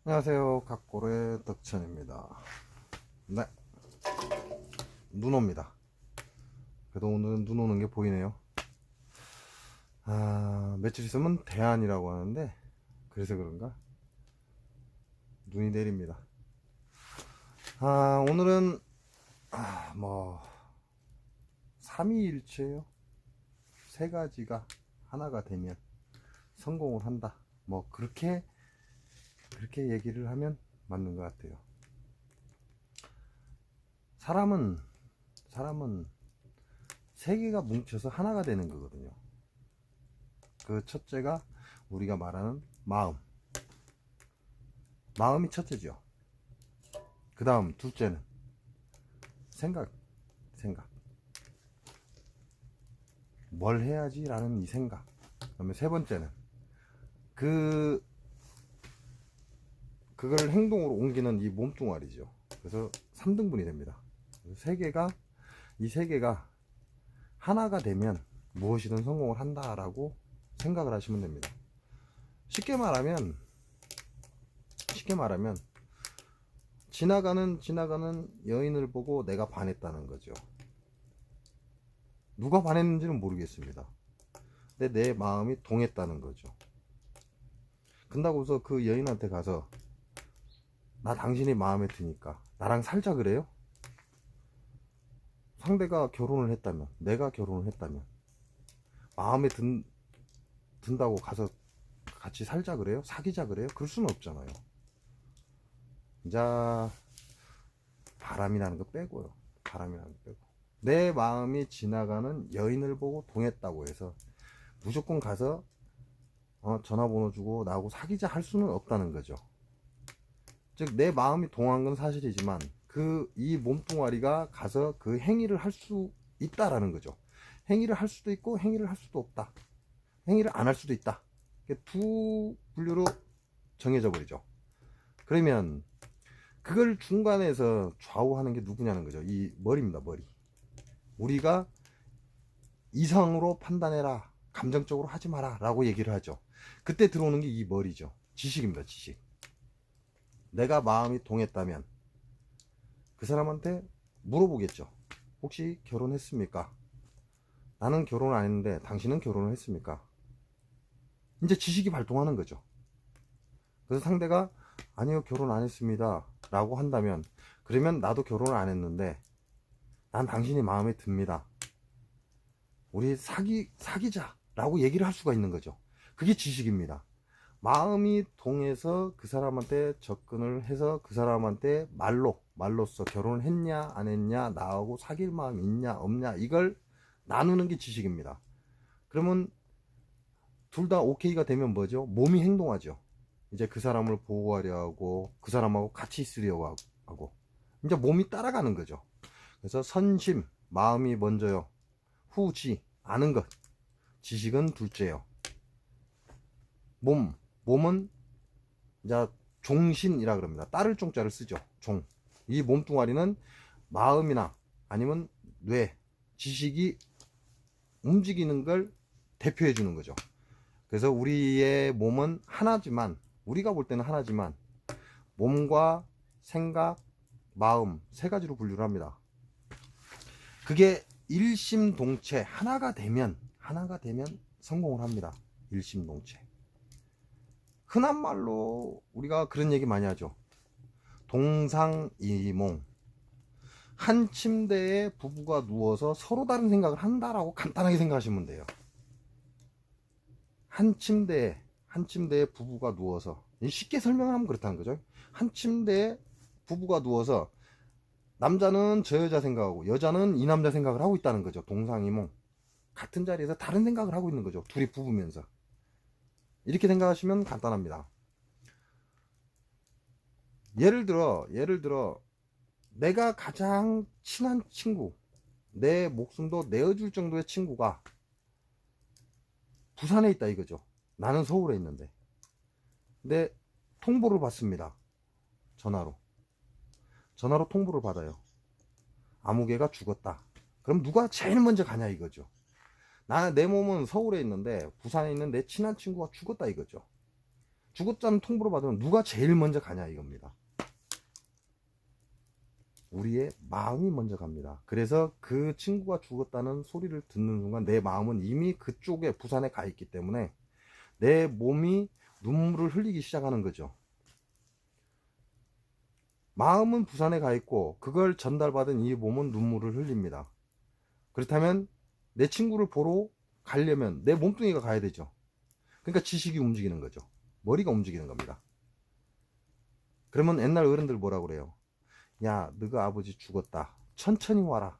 안녕하세요. 각골의 덕천입니다. 네, 눈 옵니다. 그래도 오늘은 눈 오는 게 보이네요. 며칠 있으면 대안이라고 하는데 그래서 그런가 눈이 내립니다. 오늘은 뭐 삼위일체요. 세 가지가 하나가 되면 성공을 한다. 뭐 그렇게 얘기를 하면 맞는 것 같아요. 사람은 세 개가 뭉쳐서 하나가 되는 거거든요. 그 첫째가 우리가 말하는 마음이 첫째죠. 그 다음 둘째는 생각. 뭘 해야지 라는 이 생각. 그 다음에 세 번째는 그걸 행동으로 옮기는 이 몸뚱아리죠. 그래서 3등분이 됩니다. 이 세 개가 하나가 되면 무엇이든 성공을 한다라고 생각을 하시면 됩니다. 쉽게 말하면 지나가는 여인을 보고 내가 반했다는 거죠. 누가 반했는지는 모르겠습니다. 근데 내 마음이 동했다는 거죠. 근다고서 그 여인한테 가서 나 당신이 마음에 드니까 나랑 살자 그래요? 상대가 결혼을 했다면, 내가 결혼을 했다면 마음에 든다고 가서 같이 살자 그래요? 사귀자 그래요? 그럴 수는 없잖아요. 자, 바람이라는 거 빼고요. 내 마음이 지나가는 여인을 보고 동했다고 해서 무조건 가서 전화번호 주고 나하고 사귀자 할 수는 없다는 거죠. 즉 내 마음이 동한 건 사실이지만 이 몸뚱아리가 가서 그 행위를 할 수 있다라는 거죠. 행위를 할 수도 있고 행위를 할 수도 없다. 행위를 안 할 수도 있다. 두 분류로 정해져 버리죠. 그러면 그걸 중간에서 좌우하는 게 누구냐는 거죠. 이 머리입니다. 머리. 우리가 이성으로 판단해라, 감정적으로 하지 마라 라고 얘기를 하죠. 그때 들어오는 게 이 머리죠. 지식입니다. 지식. 내가 마음이 동했다면 그 사람한테 물어보겠죠. 혹시 결혼했습니까? 나는 결혼 안 했는데 당신은 결혼을 했습니까? 이제 지식이 발동하는 거죠. 그래서 상대가 아니요, 결혼 안 했습니다 라고 한다면, 그러면 나도 결혼을 안 했는데 난 당신이 마음에 듭니다, 우리 사귀자 라고 얘기를 할 수가 있는 거죠. 그게 지식입니다. 마음이 동해서 그 사람한테 접근을 해서 그 사람한테 말로써 결혼을 했냐 안 했냐, 나하고 사귈 마음 있냐 없냐, 이걸 나누는 게 지식입니다. 그러면 둘 다 오케이가 되면 뭐죠? 몸이 행동하죠. 이제 그 사람을 보호하려 하고 그 사람하고 같이 있으려고 하고 이제 몸이 따라가는 거죠. 그래서 선심, 마음이 먼저요. 후지, 아는 것, 지식은 둘째요. 몸은 이제 종신이라 그럽니다. 따를 종자를 쓰죠. 종. 이 몸뚱아리는 마음이나 아니면 뇌, 지식이 움직이는 걸 대표해 주는 거죠. 그래서 우리의 몸은 하나지만, 우리가 볼 때는 하나지만 몸과 생각, 마음 세 가지로 분류를 합니다. 그게 일심동체 하나가 되면 성공을 합니다. 일심동체. 흔한 말로 우리가 그런 얘기 많이 하죠. 동상이몽. 한 침대에 부부가 누워서 서로 다른 생각을 한다라고 간단하게 생각하시면 돼요. 한 침대에 부부가 누워서, 쉽게 설명하면 그렇다는 거죠. 한 침대에 부부가 누워서 남자는 저 여자 생각하고 여자는 이 남자 생각을 하고 있다는 거죠. 동상이몽. 같은 자리에서 다른 생각을 하고 있는 거죠. 둘이 부부면서. 이렇게 생각하시면 간단합니다. 예를 들어 내가 가장 친한 친구, 내 목숨도 내어줄 정도의 친구가 부산에 있다 이거죠. 나는 서울에 있는데. 근데 통보를 받습니다. 전화로 통보를 받아요. 아무개가 죽었다. 그럼 누가 제일 먼저 가냐 이거죠. 내 몸은 서울에 있는데 부산에 있는 내 친한 친구가 죽었다 이거죠. 죽었다는 통보를 받으면 누가 제일 먼저 가냐 이겁니다. 우리의 마음이 먼저 갑니다. 그래서 그 친구가 죽었다는 소리를 듣는 순간 내 마음은 이미 그쪽에 부산에 가 있기 때문에 내 몸이 눈물을 흘리기 시작하는 거죠. 마음은 부산에 가 있고 그걸 전달받은 이 몸은 눈물을 흘립니다. 그렇다면 내 친구를 보러 가려면 내 몸뚱이가 가야 되죠. 그러니까 지식이 움직이는 거죠. 머리가 움직이는 겁니다. 그러면 옛날 어른들 뭐라고 그래요? 야, 너가 아버지 죽었다. 천천히 와라.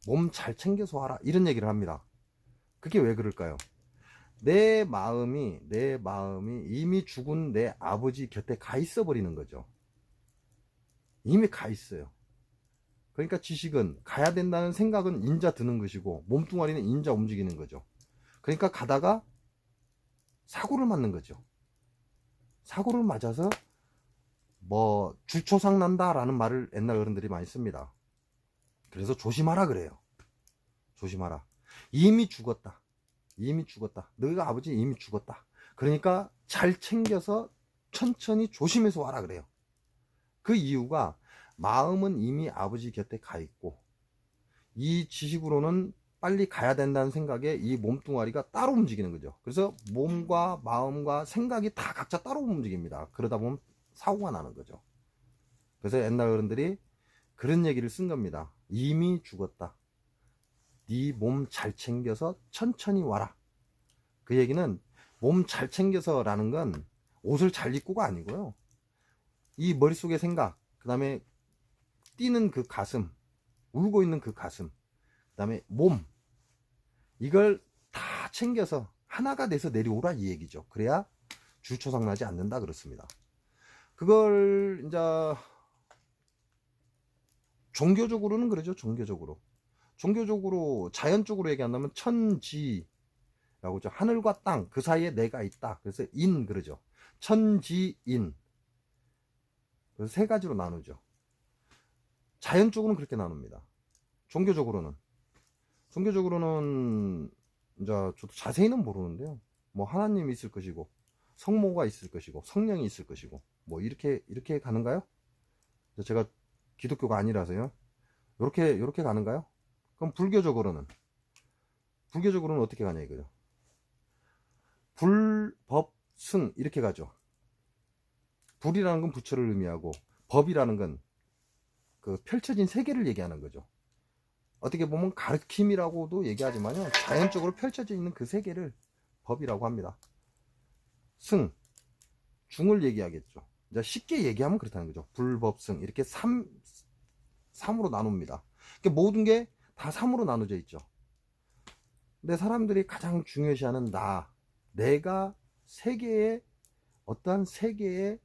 몸 잘 챙겨서 와라. 이런 얘기를 합니다. 그게 왜 그럴까요? 내 마음이 이미 죽은 내 아버지 곁에 가 있어 버리는 거죠. 이미 가 있어요. 그러니까 지식은 가야 된다는 생각은 인자 드는 것이고 몸뚱아리는 인자 움직이는 거죠. 그러니까 가다가 사고를 맞는 거죠. 사고를 맞아서 뭐 주초상 난다라는 말을 옛날 어른들이 많이 씁니다. 그래서 조심하라 그래요. 조심하라. 이미 죽었다. 이미 죽었다. 너희가 아버지 이미 죽었다. 그러니까 잘 챙겨서 천천히 조심해서 와라 그래요. 그 이유가 마음은 이미 아버지 곁에 가 있고 이 지식으로는 빨리 가야 된다는 생각에 이 몸뚱아리가 따로 움직이는 거죠. 그래서 몸과 마음과 생각이 다 각자 따로 움직입니다. 그러다 보면 사고가 나는 거죠. 그래서 옛날 어른들이 그런 얘기를 쓴 겁니다. 이미 죽었다. 네 몸 잘 챙겨서 천천히 와라. 그 얘기는 몸 잘 챙겨서 라는 건 옷을 잘 입고가 아니고요. 이 머릿속의 생각, 그 다음에 뛰는 그 가슴, 울고 있는 그 가슴, 그 다음에 몸, 이걸 다 챙겨서 하나가 돼서 내려오라 이 얘기죠. 그래야 주초상 나지 않는다 그렇습니다. 그걸 이제 종교적으로는 그러죠. 종교적으로 자연적으로 얘기한다면 천지라고 하죠. 하늘과 땅 그 사이에 내가 있다. 그래서 인 그러죠. 천지인. 그래서 세 가지로 나누죠. 자연적으로는 그렇게 나눕니다. 종교적으로는 이제 저도 자세히는 모르는데요. 뭐 하나님이 있을 것이고 성모가 있을 것이고 성령이 있을 것이고 뭐 이렇게 가는가요? 제가 기독교가 아니라서요. 요렇게 가는가요? 그럼 불교적으로는 어떻게 가냐 이거죠. 불법승 이렇게 가죠. 불이라는 건 부처를 의미하고 법이라는 건 그 펼쳐진 세계를 얘기하는 거죠. 어떻게 보면 가르침이라고도 얘기하지만요. 자연적으로 펼쳐져 있는 그 세계를 법이라고 합니다. 승, 중을 얘기하겠죠. 이제 쉽게 얘기하면 그렇다는 거죠. 불법승 이렇게 3으로 나눕니다. 그러니까 모든 게 다 3으로 나눠져 있죠. 근데 사람들이 가장 중요시하는 내가 세계의 어떠한 세계의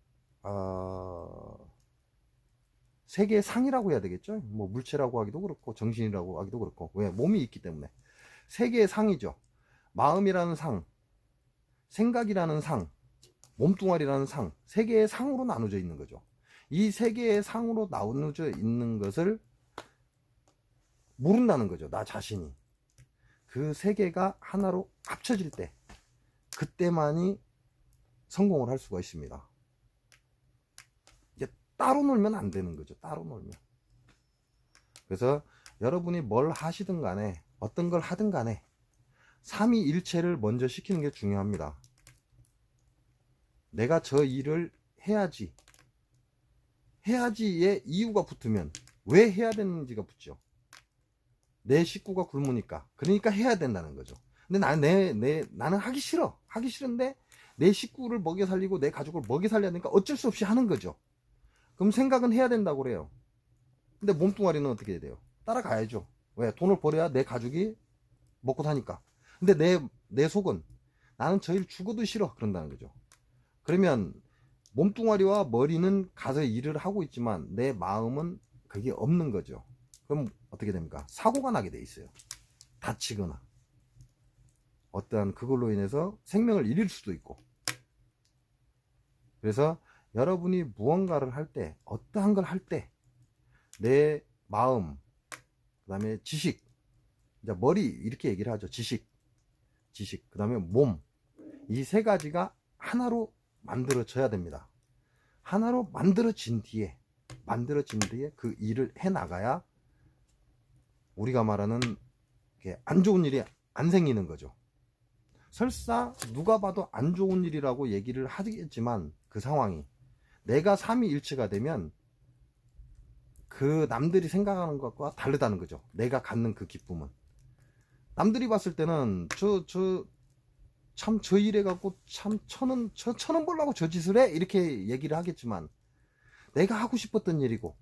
세계의 상이라고 해야 되겠죠. 뭐 물체라고 하기도 그렇고 정신이라고 하기도 그렇고 왜 몸이 있기 때문에 세계의 상이죠. 마음이라는 상, 생각이라는 상, 몸뚱아리라는 상, 세계의 상으로 나눠져 있는 거죠. 이 세계의 상으로 나눠져 있는 것을 모른다는 거죠. 나 자신이. 그 세계가 하나로 합쳐질 때 그때만이 성공을 할 수가 있습니다. 이제 따로 놀면 안 되는 거죠. 따로 놀면. 그래서 여러분이 뭘 하시든 간에 어떤 걸 하든 간에 삼위일체를 먼저 시키는 게 중요합니다. 내가 저 일을 해야지의 이유가 붙으면 왜 해야 되는지가 붙죠. 내 식구가 굶으니까. 그러니까 해야 된다는 거죠. 근데 나는 하기 싫은데 내 식구를 먹여 살리고 내 가족을 먹여 살려야 되니까 어쩔 수 없이 하는 거죠. 그럼 생각은 해야 된다고 그래요. 근데 몸뚱아리는 어떻게 해야 돼요? 따라가야죠. 왜? 돈을 벌어야 내 가족이 먹고 사니까. 근데 내 속은 나는 저 일 죽어도 싫어. 그런다는 거죠. 그러면 몸뚱아리와 머리는 가서 일을 하고 있지만 내 마음은 그게 없는 거죠. 그럼 어떻게 됩니까? 사고가 나게 돼 있어요. 다치거나 어떠한 그걸로 인해서 생명을 잃을 수도 있고. 그래서 여러분이 무언가를 할 때, 어떠한 걸 할 때 내 마음, 그 다음에 지식, 이제 머리 이렇게 얘기를 하죠. 지식, 그 다음에 몸, 이 세 가지가 하나로 만들어져야 됩니다. 하나로 만들어진 뒤에 그 일을 해 나가야 우리가 말하는 안 좋은 일이 안 생기는 거죠. 설사 누가 봐도 안 좋은 일이라고 얘기를 하겠지만 그 상황이 내가 삼위일체가 되면 그 남들이 생각하는 것과 다르다는 거죠. 내가 갖는 그 기쁨은. 남들이 봤을 때는 참 저 일해 갖고 참 천원 벌라고 저 짓을 해? 이렇게 얘기를 하겠지만 내가 하고 싶었던 일이고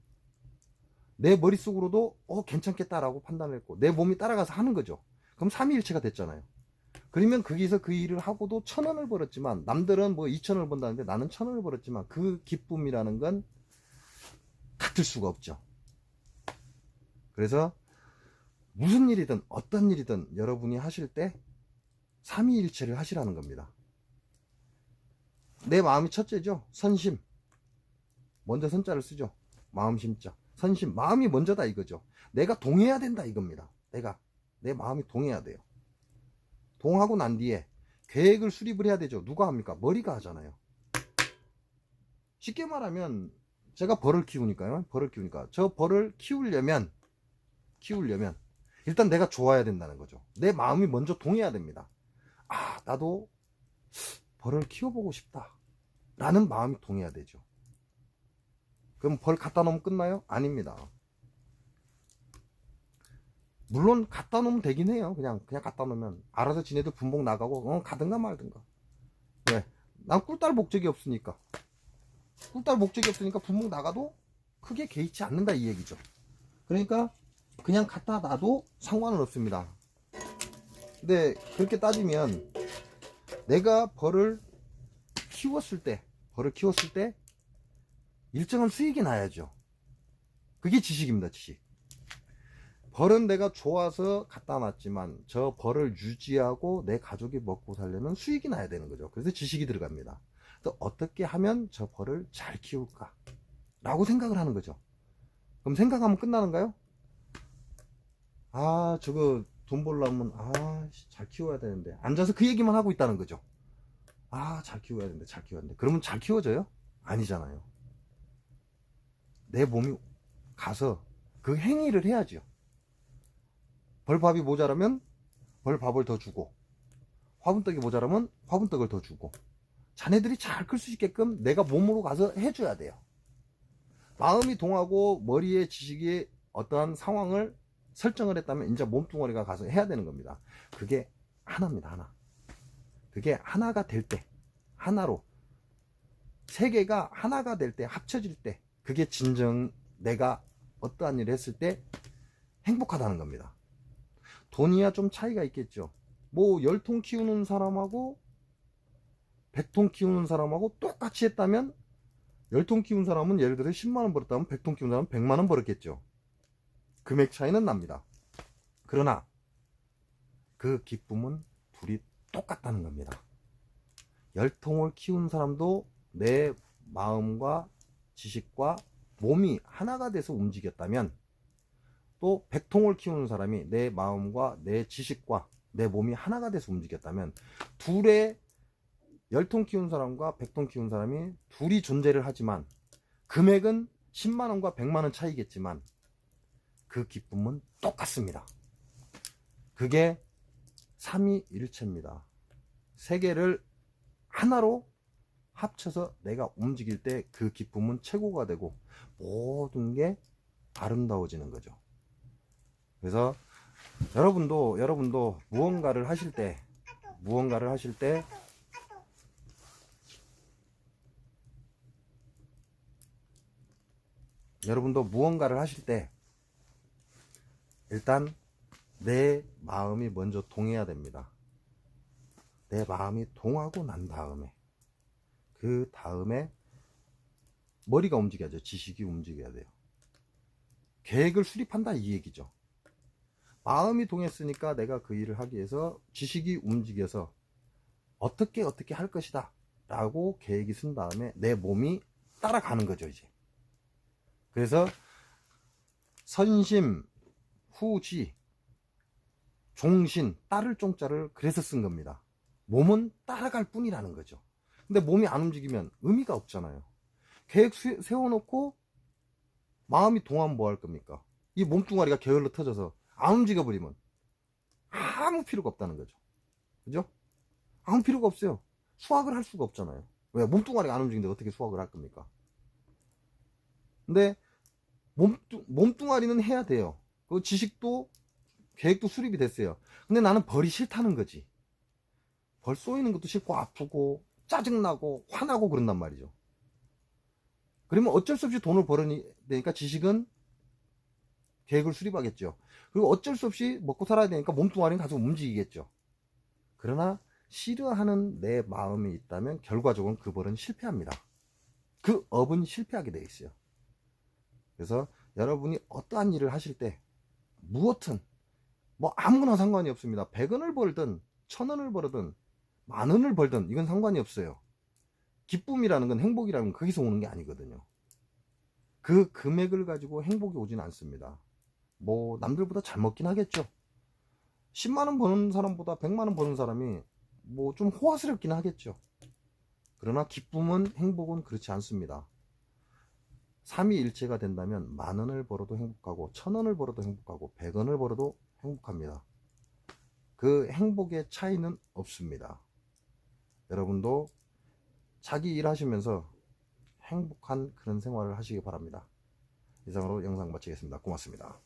내 머릿속으로도 괜찮겠다라고 판단을 했고 내 몸이 따라가서 하는 거죠. 그럼 삼위일체가 됐잖아요. 그러면 거기서 그 일을 하고도 1,000원을 벌었지만 남들은 뭐 2,000원을 번다는데 나는 1,000원을 벌었지만 그 기쁨이라는 건 같을 수가 없죠. 그래서 무슨 일이든 어떤 일이든 여러분이 하실 때 삼위일체를 하시라는 겁니다. 내 마음이 첫째죠. 선심. 먼저 선자를 쓰죠. 마음 심자. 선심. 마음이 먼저다 이거죠. 내가 동해야 된다 이겁니다. 내 마음이 동해야 돼요. 동하고 난 뒤에 계획을 수립을 해야 되죠. 누가 합니까? 머리가 하잖아요. 쉽게 말하면 제가 벌을 키우니까요. 저 벌을 키우려면 일단 내가 좋아야 된다는 거죠. 내 마음이 먼저 동해야 됩니다. 아, 나도 벌을 키워보고 싶다 라는 마음이 동해야 되죠. 그럼 벌 갖다 놓으면 끝나요? 아닙니다. 물론 갖다 놓으면 되긴 해요. 그냥 갖다 놓으면 알아서 지네들 분봉 나가고 가든가 말든가. 왜? 난 꿀딸 목적이 없으니까 분봉 나가도 크게 개의치 않는다 이 얘기죠. 그러니까 그냥 갖다 놔도 상관은 없습니다. 근데 그렇게 따지면 내가 벌을 키웠을 때 일정한 수익이 나야죠. 그게 지식입니다. 지식. 벌은 내가 좋아서 갖다 놨지만 저 벌을 유지하고 내 가족이 먹고 살려면 수익이 나야 되는 거죠. 그래서 지식이 들어갑니다. 또 어떻게 하면 저 벌을 잘 키울까 라고 생각을 하는 거죠. 그럼 생각하면 끝나는가요? 아, 저거 돈 벌려면 잘 키워야 되는데 앉아서 그 얘기만 하고 있다는 거죠. 아, 잘 키워야 되는데 그러면 잘 키워져요? 아니잖아요. 내 몸이 가서 그 행위를 해야죠. 벌밥이 모자라면 벌밥을 더 주고 화분떡이 모자라면 화분떡을 더 주고 자네들이 잘 클 수 있게끔 내가 몸으로 가서 해줘야 돼요. 마음이 동하고 머리에 지식이 어떠한 상황을 설정을 했다면 이제 몸뚱어리가 가서 해야 되는 겁니다. 그게 하나입니다. 하나. 그게 하나가 될 때, 하나로 세 개가 하나가 될 때, 합쳐질 때, 그게 진정 내가 어떠한 일을 했을 때 행복하다는 겁니다. 돈이야 좀 차이가 있겠죠. 뭐 10통 키우는 사람하고 100통 키우는 사람하고 똑같이 했다면 10통 키운 사람은 예를 들어 10만원 벌었다면 100통 키운 사람은 100만원 벌었겠죠. 금액 차이는 납니다. 그러나 그 기쁨은 둘이 똑같다는 겁니다. 10통을 키운 사람도 내 마음과 지식과 몸이 하나가 돼서 움직였다면 또 100통을 키우는 사람이 내 마음과 내 지식과 내 몸이 하나가 돼서 움직였다면 둘의 10통 키운 사람과 100통 키운 사람이 둘이 존재를 하지만 금액은 10만원과 100만원 차이겠지만 그 기쁨은 똑같습니다. 그게 삼위일체입니다. 세 개를 하나로 합쳐서 내가 움직일 때 그 기쁨은 최고가 되고 모든 게 아름다워지는 거죠. 그래서 여러분도 무언가를 하실 때 일단 내 마음이 먼저 동해야 됩니다. 내 마음이 동하고 난 다음에 그 다음에 머리가 움직여야죠. 지식이 움직여야 돼요. 계획을 수립한다 이 얘기죠. 마음이 동했으니까 내가 그 일을 하기 위해서 지식이 움직여서 어떻게 할 것이다 라고 계획이 쓴 다음에 내 몸이 따라가는 거죠. 이제 그래서 선심, 후지, 종신, 따를 종자를 그래서 쓴 겁니다. 몸은 따라갈 뿐이라는 거죠. 근데 몸이 안 움직이면 의미가 없잖아요. 계획 세워놓고 마음이 동하면 뭐 할 겁니까? 이 몸뚱아리가 게을러 터져서 안 움직여 버리면 아무 필요가 없다는 거죠. 그죠? 아무 필요가 없어요. 수학을 할 수가 없잖아요. 왜? 몸뚱아리가 안 움직이는데 어떻게 수학을 할 겁니까? 근데 몸뚱아리는 해야 돼요. 그 지식도 계획도 수립이 됐어요. 근데 나는 벌이 싫다는 거지. 벌 쏘이는 것도 싫고 아프고 짜증나고 화나고 그런단 말이죠. 그러면 어쩔 수 없이 돈을 벌어야 되니까 지식은 계획을 수립하겠죠. 그리고 어쩔 수 없이 먹고 살아야 되니까 몸뚱아리는 가서 움직이겠죠. 그러나 싫어하는 내 마음이 있다면 결과적으로 그 벌은 실패합니다. 그 업은 실패하게 되어 있어요. 그래서 여러분이 어떠한 일을 하실 때 무엇든 뭐 아무거나 상관이 없습니다. 100원을 벌든 1000원을 벌든 10,000원을 벌든 이건 상관이 없어요. 기쁨이라는 건 행복이라는 건 거기서 오는 게 아니거든요. 그 금액을 가지고 행복이 오진 않습니다. 뭐 남들보다 잘 먹긴 하겠죠. 10만원 버는 사람보다 100만원 버는 사람이 뭐 좀 호화스럽긴 하겠죠. 그러나 기쁨은 행복은 그렇지 않습니다. 삼위일체가 된다면 10,000원을 벌어도 행복하고 1,000원을 벌어도 행복하고 100원을 벌어도 행복합니다. 그 행복의 차이는 없습니다. 여러분도 자기 일하시면서 행복한 그런 생활을 하시기 바랍니다. 이상으로 영상 마치겠습니다. 고맙습니다.